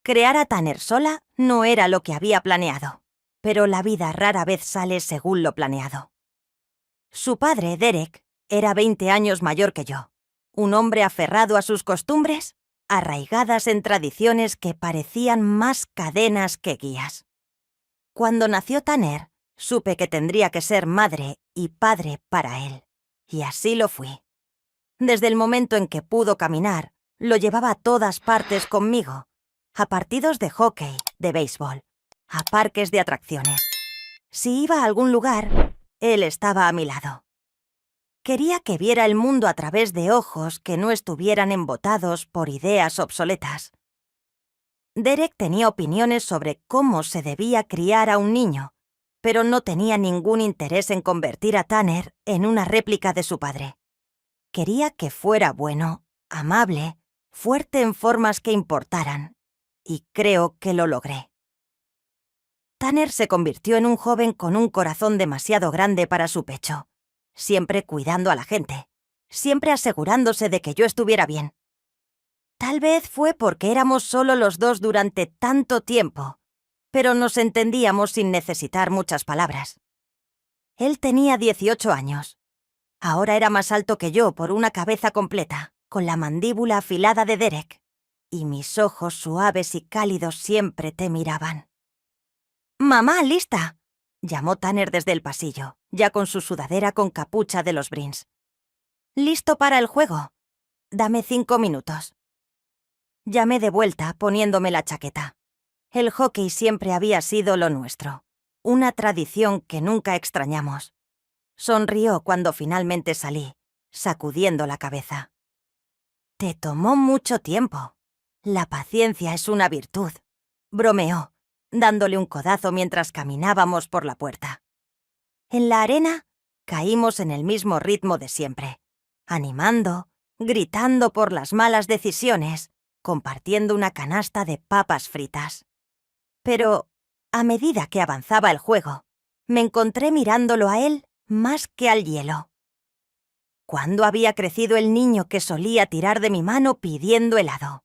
Crear a Tanner sola no era lo que había planeado, pero la vida rara vez sale según lo planeado. Su padre, Derek, era 20 años mayor que yo, un hombre aferrado a sus costumbres, arraigadas en tradiciones que parecían más cadenas que guías. Cuando nació Tanner, supe que tendría que ser madre y padre para él, y así lo fui. Desde el momento en que pudo caminar, lo llevaba a todas partes conmigo, a partidos de hockey, de béisbol, a parques de atracciones. Si iba a algún lugar, él estaba a mi lado. Quería que viera el mundo a través de ojos que no estuvieran embotados por ideas obsoletas. Derek tenía opiniones sobre cómo se debía criar a un niño, pero no tenía ningún interés en convertir a Tanner en una réplica de su padre. Quería que fuera bueno, amable, fuerte en formas que importaran, y creo que lo logré. Tanner se convirtió en un joven con un corazón demasiado grande para su pecho, siempre cuidando a la gente, siempre asegurándose de que yo estuviera bien. Tal vez fue porque éramos solo los dos durante tanto tiempo, pero nos entendíamos sin necesitar muchas palabras. Él tenía 18 años. Ahora era más alto que yo por una cabeza completa, con la mandíbula afilada de Derek, y mis ojos suaves y cálidos siempre te miraban. «¡Mamá, lista!», llamó Tanner desde el pasillo, ya con su sudadera con capucha de los Bruins. «¿Listo para el juego? Dame 5 minutos». Llamé de vuelta poniéndome la chaqueta. El hockey siempre había sido lo nuestro, una tradición que nunca extrañamos. Sonrió cuando finalmente salí, sacudiendo la cabeza. «Te tomó mucho tiempo. La paciencia es una virtud», bromeó, dándole un codazo mientras caminábamos por la puerta. En la arena caímos en el mismo ritmo de siempre, animando, gritando por las malas decisiones, compartiendo una canasta de papas fritas. Pero, a medida que avanzaba el juego, me encontré mirándolo a él más que al hielo. ¿Cuándo había crecido el niño que solía tirar de mi mano pidiendo helado?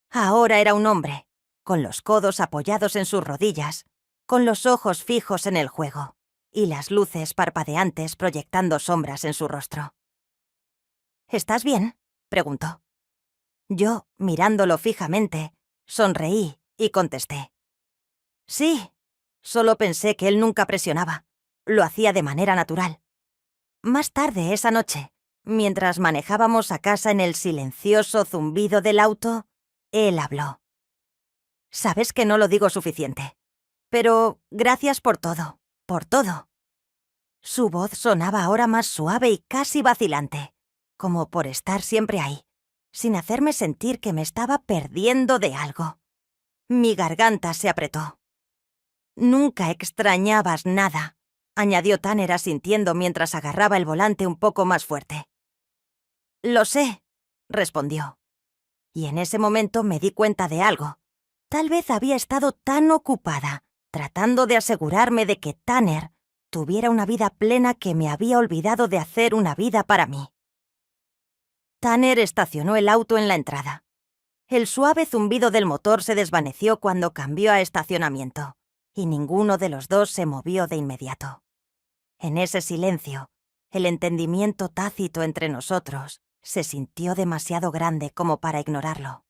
Ahora era un hombre, con los codos apoyados en sus rodillas, con los ojos fijos en el juego, y las luces parpadeantes proyectando sombras en su rostro. «¿Estás bien?», preguntó. Yo, mirándolo fijamente, sonreí y contesté. «Sí», solo pensé que él nunca presionaba. Lo hacía de manera natural. Más tarde esa noche, mientras manejábamos a casa en el silencioso zumbido del auto, él habló. «Sabes que no lo digo suficiente, pero gracias por todo, por todo». Su voz sonaba ahora más suave y casi vacilante, como por estar siempre ahí, sin hacerme sentir que me estaba perdiendo de algo. Mi garganta se apretó. «Nunca extrañabas nada», añadió Tanner asintiendo mientras agarraba el volante un poco más fuerte. «Lo sé», respondió. Y en ese momento me di cuenta de algo. Tal vez había estado tan ocupada tratando de asegurarme de que Tanner tuviera una vida plena que me había olvidado de hacer una vida para mí. Tanner estacionó el auto en la entrada. El suave zumbido del motor se desvaneció cuando cambió a estacionamiento, y ninguno de los dos se movió de inmediato. En ese silencio, el entendimiento tácito entre nosotros se sintió demasiado grande como para ignorarlo.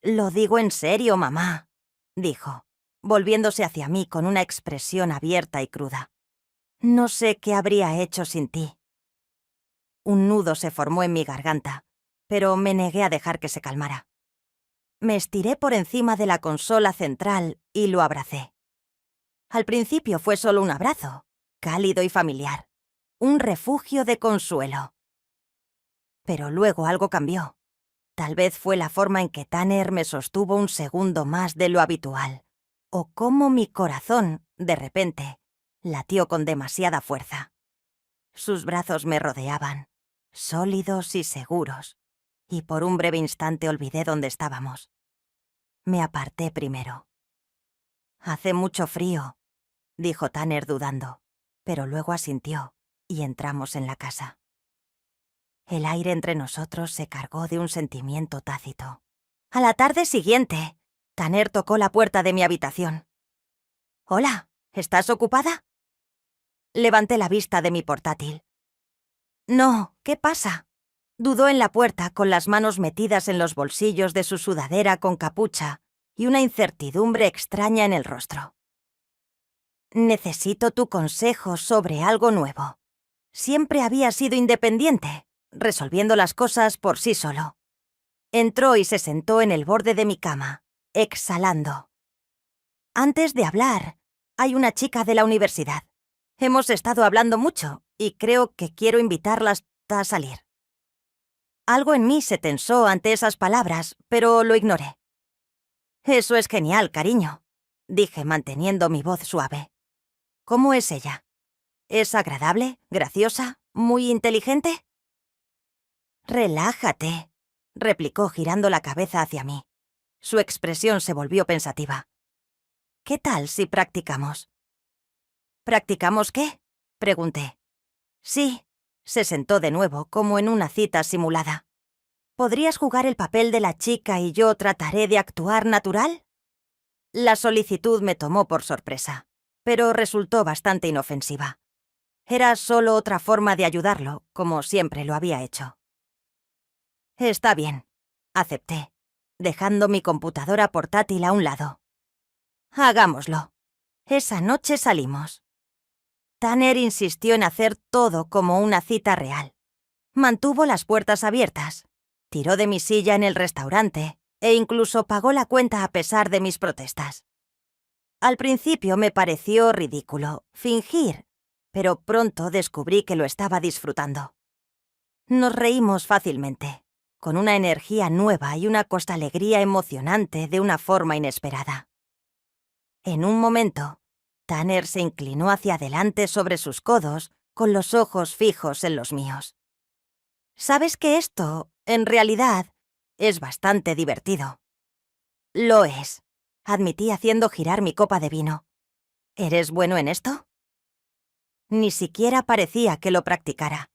«Lo digo en serio, mamá», dijo, volviéndose hacia mí con una expresión abierta y cruda. «No sé qué habría hecho sin ti». Un nudo se formó en mi garganta, pero me negué a dejar que se calmara. Me estiré por encima de la consola central y lo abracé. Al principio fue solo un abrazo, cálido y familiar, un refugio de consuelo. Pero luego algo cambió. Tal vez fue la forma en que Tanner me sostuvo un segundo más de lo habitual, o cómo mi corazón, de repente, latió con demasiada fuerza. Sus brazos me rodeaban, sólidos y seguros, y por un breve instante olvidé dónde estábamos. Me aparté primero. «Hace mucho frío», dijo Tanner dudando, pero luego asintió, y entramos en la casa. El aire entre nosotros se cargó de un sentimiento tácito. A la tarde siguiente, Tanner tocó la puerta de mi habitación. «Hola, ¿estás ocupada?» Levanté la vista de mi portátil. «No, ¿qué pasa?», dudó en la puerta con las manos metidas en los bolsillos de su sudadera con capucha y una incertidumbre extraña en el rostro. «Necesito tu consejo sobre algo nuevo. Siempre había sido independiente, resolviendo las cosas por sí solo». Entró y se sentó en el borde de mi cama, exhalando. «Antes de hablar, hay una chica de la universidad. Hemos estado hablando mucho y creo que quiero invitarlas a salir». Algo en mí se tensó ante esas palabras, pero lo ignoré. «Eso es genial, cariño», dije manteniendo mi voz suave. «¿Cómo es ella? ¿Es agradable, graciosa, muy inteligente?» «Relájate», replicó girando la cabeza hacia mí. Su expresión se volvió pensativa. «¿Qué tal si practicamos?» «¿Practicamos qué?», pregunté. «Sí», se sentó de nuevo, como en una cita simulada. «¿Podrías jugar el papel de la chica y yo trataré de actuar natural?» La solicitud me tomó por sorpresa, pero resultó bastante inofensiva. Era solo otra forma de ayudarlo, como siempre lo había hecho. «Está bien», acepté, dejando mi computadora portátil a un lado. «Hagámoslo». Esa noche salimos. Tanner insistió en hacer todo como una cita real. Mantuvo las puertas abiertas, tiró de mi silla en el restaurante e incluso pagó la cuenta a pesar de mis protestas. Al principio me pareció ridículo fingir, pero pronto descubrí que lo estaba disfrutando. Nos reímos fácilmente, con una energía nueva y una costalegría emocionante de una forma inesperada. En un momento, Tanner se inclinó hacia adelante sobre sus codos, con los ojos fijos en los míos. «¿Sabes que esto, en realidad, es bastante divertido?» «Lo es», admití haciendo girar mi copa de vino. «¿Eres bueno en esto?» Ni siquiera parecía que lo practicara.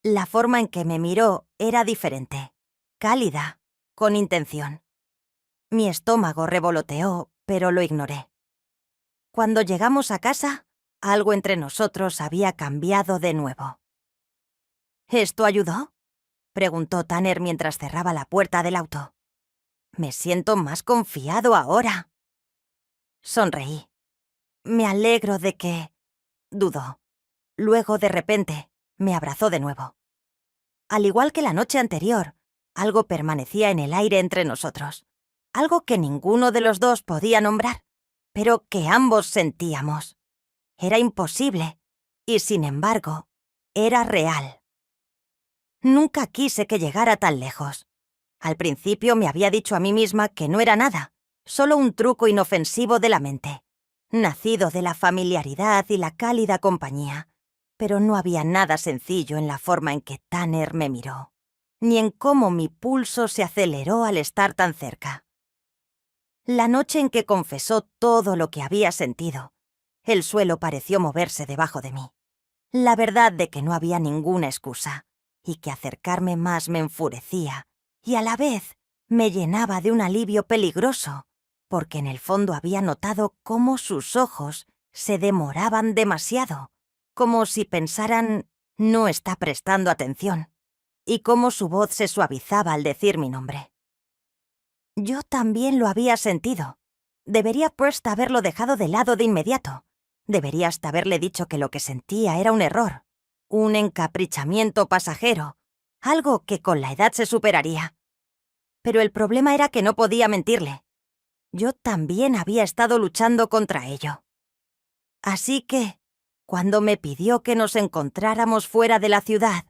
La forma en que me miró era diferente, cálida, con intención. Mi estómago revoloteó, pero lo ignoré. Cuando llegamos a casa, algo entre nosotros había cambiado de nuevo. «¿Esto ayudó?», preguntó Tanner mientras cerraba la puerta del auto. «Me siento más confiado ahora». Sonreí. «Me alegro de que...», dudó. Luego, de repente, me abrazó de nuevo. Al igual que la noche anterior, algo permanecía en el aire entre nosotros. Algo que ninguno de los dos podía nombrar, pero que ambos sentíamos. Era imposible, y sin embargo, era real. Nunca quise que llegara tan lejos. Al principio me había dicho a mí misma que no era nada, solo un truco inofensivo de la mente, nacido de la familiaridad y la cálida compañía. Pero no había nada sencillo en la forma en que Tanner me miró, ni en cómo mi pulso se aceleró al estar tan cerca. La noche en que confesó todo lo que había sentido, el suelo pareció moverse debajo de mí. La verdad de que no había ninguna excusa, y que acercarme más me enfurecía, y a la vez me llenaba de un alivio peligroso, porque en el fondo había notado cómo sus ojos se demoraban demasiado, como si pensaran «no está prestando atención», y cómo su voz se suavizaba al decir mi nombre. Yo también lo había sentido. Debería pues haberlo dejado de lado de inmediato. Debería hasta haberle dicho que lo que sentía era un error, un encaprichamiento pasajero, algo que con la edad se superaría. Pero el problema era que no podía mentirle. Yo también había estado luchando contra ello. Así que, cuando me pidió que nos encontráramos fuera de la ciudad,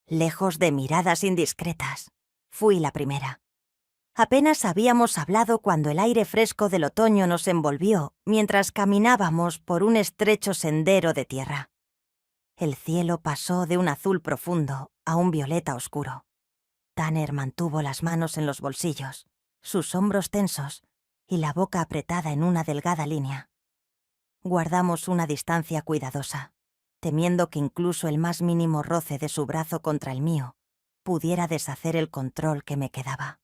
lejos de miradas indiscretas, fui la primera. Apenas habíamos hablado cuando el aire fresco del otoño nos envolvió mientras caminábamos por un estrecho sendero de tierra. El cielo pasó de un azul profundo a un violeta oscuro. Tanner mantuvo las manos en los bolsillos, sus hombros tensos y la boca apretada en una delgada línea. Guardamos una distancia cuidadosa, temiendo que incluso el más mínimo roce de su brazo contra el mío pudiera deshacer el control que me quedaba.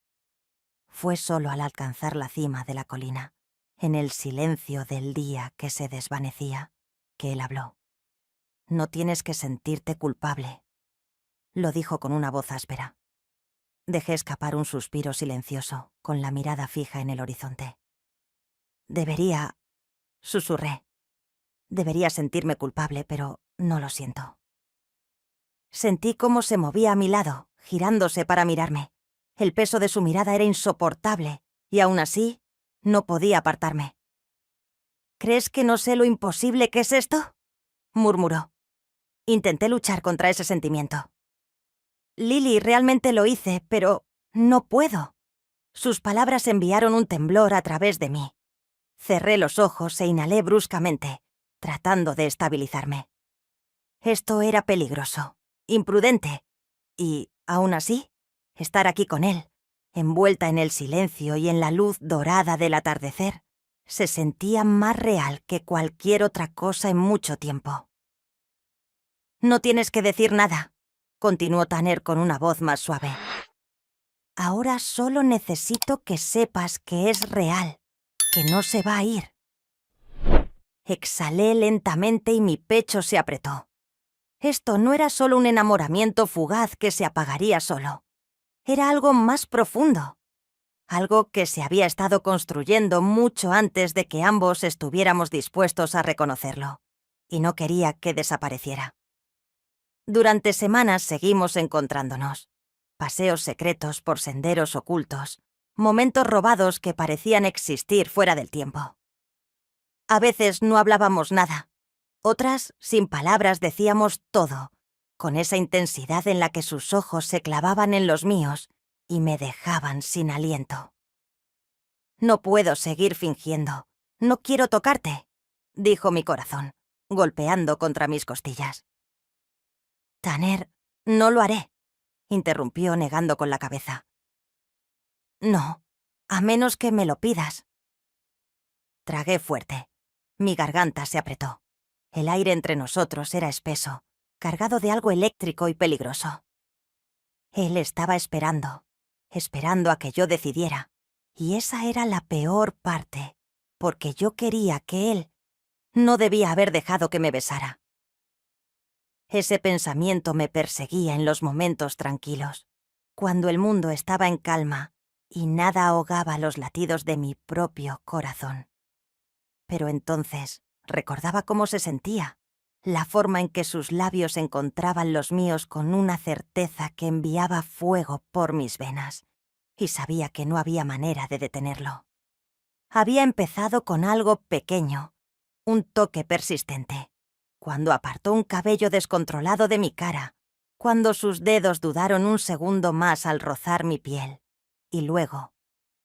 Fue solo al alcanzar la cima de la colina, en el silencio del día que se desvanecía, que él habló. «No tienes que sentirte culpable», lo dijo con una voz áspera. Dejé escapar un suspiro silencioso, con la mirada fija en el horizonte. «Debería», susurré. «Debería sentirme culpable, pero no lo siento». Sentí cómo se movía a mi lado, girándose para mirarme. El peso de su mirada era insoportable, y aún así, no podía apartarme. «¿Crees que no sé lo imposible que es esto?», murmuró. Intenté luchar contra ese sentimiento. «Lily, realmente lo hice, pero no puedo». Sus palabras enviaron un temblor a través de mí. Cerré los ojos e inhalé bruscamente, tratando de estabilizarme. Esto era peligroso, imprudente, y, aún así, estar aquí con él, envuelta en el silencio y en la luz dorada del atardecer, se sentía más real que cualquier otra cosa en mucho tiempo. «No tienes que decir nada», continuó Tanner con una voz más suave. «Ahora solo necesito que sepas que es real, que no se va a ir». Exhalé lentamente y mi pecho se apretó. Esto no era solo un enamoramiento fugaz que se apagaría solo. Era algo más profundo. Algo que se había estado construyendo mucho antes de que ambos estuviéramos dispuestos a reconocerlo. Y no quería que desapareciera. Durante semanas seguimos encontrándonos. Paseos secretos por senderos ocultos. Momentos robados que parecían existir fuera del tiempo. A veces no hablábamos nada. Otras, sin palabras, decíamos todo, con esa intensidad en la que sus ojos se clavaban en los míos y me dejaban sin aliento. «No puedo seguir fingiendo. No quiero tocarte», dijo mi corazón, golpeando contra mis costillas. «Tanner, no lo haré», interrumpió negando con la cabeza. «No, a menos que me lo pidas». Tragué fuerte. Mi garganta se apretó. El aire entre nosotros era espeso, cargado de algo eléctrico y peligroso. Él estaba esperando a que yo decidiera, y esa era la peor parte, porque yo quería que él no debía haber dejado que me besara. Ese pensamiento me perseguía en los momentos tranquilos, cuando el mundo estaba en calma y nada ahogaba los latidos de mi propio corazón. Pero entonces recordaba cómo se sentía, la forma en que sus labios encontraban los míos con una certeza que enviaba fuego por mis venas, y sabía que no había manera de detenerlo. Había empezado con algo pequeño, un toque persistente, cuando apartó un cabello descontrolado de mi cara, cuando sus dedos dudaron un segundo más al rozar mi piel, y luego,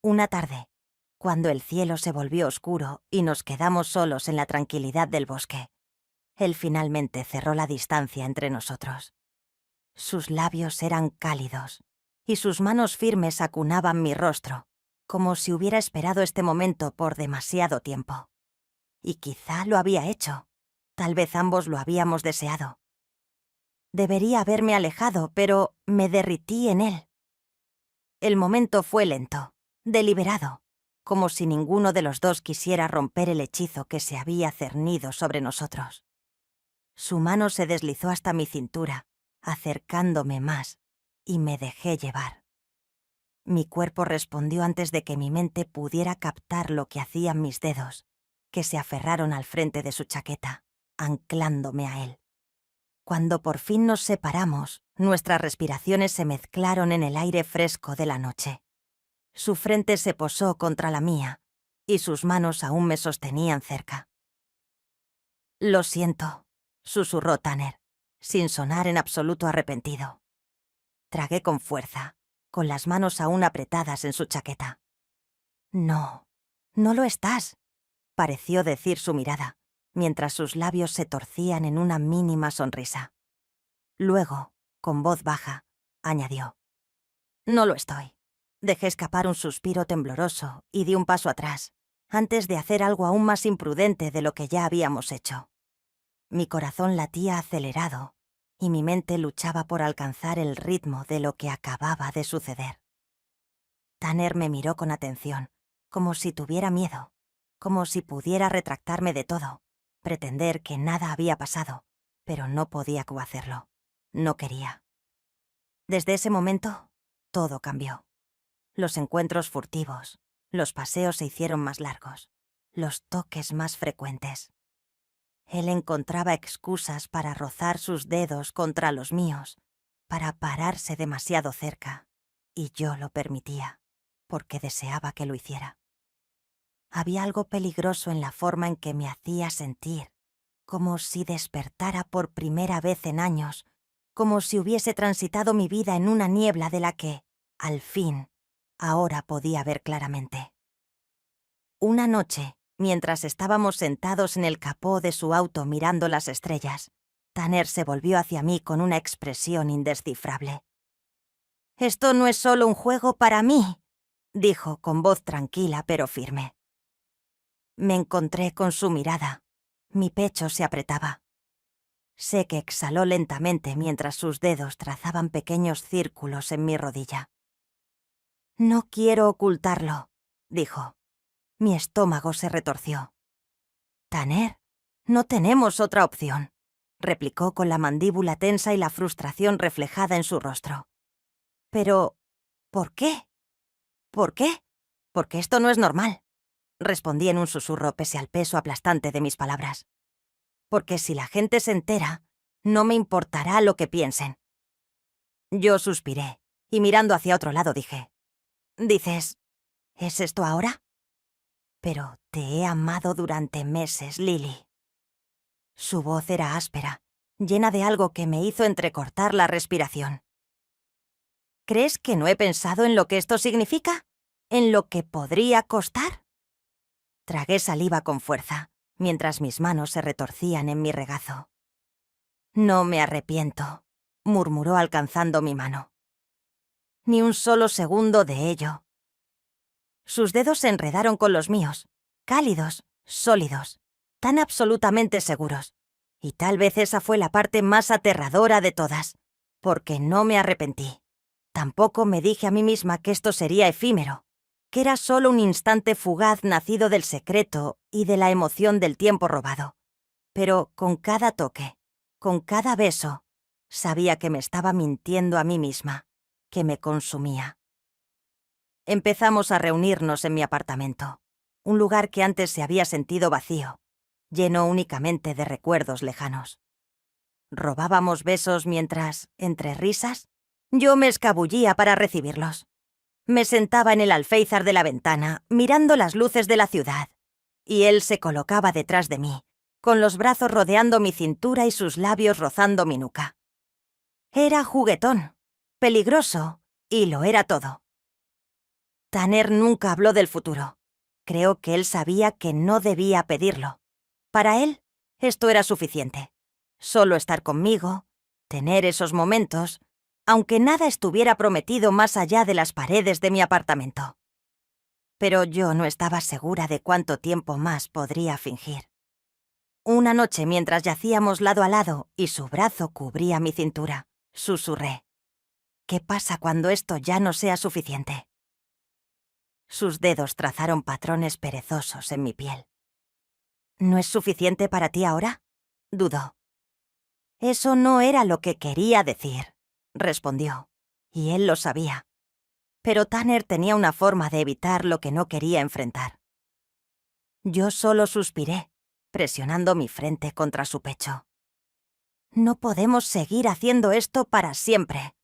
una tarde, cuando el cielo se volvió oscuro y nos quedamos solos en la tranquilidad del bosque, él finalmente cerró la distancia entre nosotros. Sus labios eran cálidos, y sus manos firmes acunaban mi rostro, como si hubiera esperado este momento por demasiado tiempo. Y quizá lo había hecho. Tal vez ambos lo habíamos deseado. Debería haberme alejado, pero me derrití en él. El momento fue lento, deliberado, como si ninguno de los dos quisiera romper el hechizo que se había cernido sobre nosotros. Su mano se deslizó hasta mi cintura, acercándome más, y me dejé llevar. Mi cuerpo respondió antes de que mi mente pudiera captar lo que hacían mis dedos, que se aferraron al frente de su chaqueta, anclándome a él. Cuando por fin nos separamos, nuestras respiraciones se mezclaron en el aire fresco de la noche. Su frente se posó contra la mía, y sus manos aún me sostenían cerca. «Lo siento», susurró Tanner, sin sonar en absoluto arrepentido. Tragué con fuerza, con las manos aún apretadas en su chaqueta. «No, no lo estás», pareció decir su mirada, mientras sus labios se torcían en una mínima sonrisa. Luego, con voz baja, añadió: «No lo estoy». Dejé escapar un suspiro tembloroso y di un paso atrás, antes de hacer algo aún más imprudente de lo que ya habíamos hecho. Mi corazón latía acelerado y mi mente luchaba por alcanzar el ritmo de lo que acababa de suceder. Tanner me miró con atención, como si tuviera miedo, como si pudiera retractarme de todo, pretender que nada había pasado, pero no podía hacerlo. No quería. Desde ese momento, todo cambió. Los encuentros furtivos, los paseos se hicieron más largos, los toques más frecuentes. Él encontraba excusas para rozar sus dedos contra los míos, para pararse demasiado cerca, y yo lo permitía, porque deseaba que lo hiciera. Había algo peligroso en la forma en que me hacía sentir, como si despertara por primera vez en años, como si hubiese transitado mi vida en una niebla de la que, al fin, ahora podía ver claramente. Una noche, mientras estábamos sentados en el capó de su auto mirando las estrellas, Tanner se volvió hacia mí con una expresión indescifrable. «Esto no es solo un juego para mí», dijo con voz tranquila pero firme. Me encontré con su mirada. Mi pecho se apretaba. Sé que exhaló lentamente mientras sus dedos trazaban pequeños círculos en mi rodilla. «No quiero ocultarlo», dijo. Mi estómago se retorció. «Tanner, no tenemos otra opción», replicó con la mandíbula tensa y la frustración reflejada en su rostro. «Pero, ¿por qué? ¿Por qué? Porque esto no es normal», respondí en un susurro pese al peso aplastante de mis palabras. «Porque si la gente se entera, no me importará lo que piensen». Yo suspiré, y mirando hacia otro lado dije, «Dices, ¿es esto ahora?» «Pero te he amado durante meses, Lily». Su voz era áspera, llena de algo que me hizo entrecortar la respiración. «¿Crees que no he pensado en lo que esto significa? ¿En lo que podría costar?» Tragué saliva con fuerza, mientras mis manos se retorcían en mi regazo. «No me arrepiento», murmuró alcanzando mi mano. «Ni un solo segundo de ello». Sus dedos se enredaron con los míos, cálidos, sólidos, tan absolutamente seguros. Y tal vez esa fue la parte más aterradora de todas, porque no me arrepentí. Tampoco me dije a mí misma que esto sería efímero, que era solo un instante fugaz nacido del secreto y de la emoción del tiempo robado. Pero con cada toque, con cada beso, sabía que me estaba mintiendo a mí misma, que me consumía. Empezamos a reunirnos en mi apartamento, un lugar que antes se había sentido vacío, lleno únicamente de recuerdos lejanos. Robábamos besos mientras, entre risas, yo me escabullía para recibirlos. Me sentaba en el alféizar de la ventana, mirando las luces de la ciudad, y él se colocaba detrás de mí, con los brazos rodeando mi cintura y sus labios rozando mi nuca. Era juguetón, peligroso, y lo era todo. Tanner nunca habló del futuro. Creo que él sabía que no debía pedirlo. Para él, esto era suficiente. Solo estar conmigo, tener esos momentos, aunque nada estuviera prometido más allá de las paredes de mi apartamento. Pero yo no estaba segura de cuánto tiempo más podría fingir. Una noche, mientras yacíamos lado a lado y su brazo cubría mi cintura, susurré: «¿Qué pasa cuando esto ya no sea suficiente?» Sus dedos trazaron patrones perezosos en mi piel. «¿No es suficiente para ti ahora?», dudó. «Eso no era lo que quería decir», respondió, y él lo sabía. Pero Tanner tenía una forma de evitar lo que no quería enfrentar. Yo solo suspiré, presionando mi frente contra su pecho. «No podemos seguir haciendo esto para siempre»,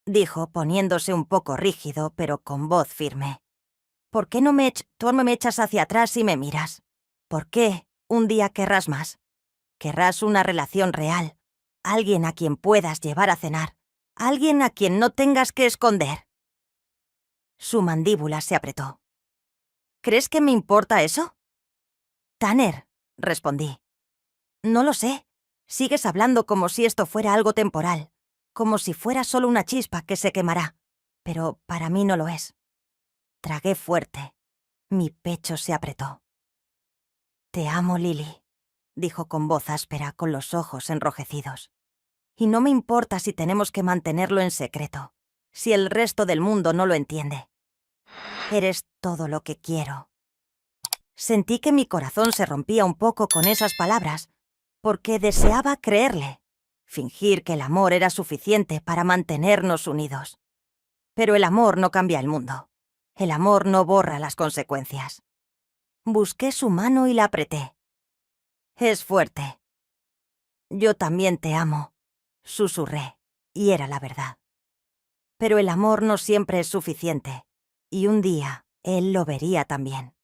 dijo poniéndose un poco rígido, pero con voz firme. «¿Por qué no tú me echas hacia atrás y me miras? ¿Por qué un día querrás más? Querrás una relación real, alguien a quien puedas llevar a cenar, alguien a quien no tengas que esconder». Su mandíbula se apretó. «¿Crees que me importa eso?» «Tanner», respondí. «No lo sé. Sigues hablando como si esto fuera algo temporal, como si fuera solo una chispa que se quemará, pero para mí no lo es». Tragué fuerte. Mi pecho se apretó. «Te amo, Lily», dijo con voz áspera, con los ojos enrojecidos. «Y no me importa si tenemos que mantenerlo en secreto, si el resto del mundo no lo entiende. Eres todo lo que quiero. Sentí que mi corazón se rompía un poco con esas palabras, porque deseaba creerle, fingir que el amor era suficiente para mantenernos unidos. Pero el amor no cambia el mundo. El amor no borra las consecuencias. Busqué su mano y la apreté. Es fuerte. Yo también te amo, susurré, y era la verdad. Pero el amor no siempre es suficiente, y un día él lo vería también.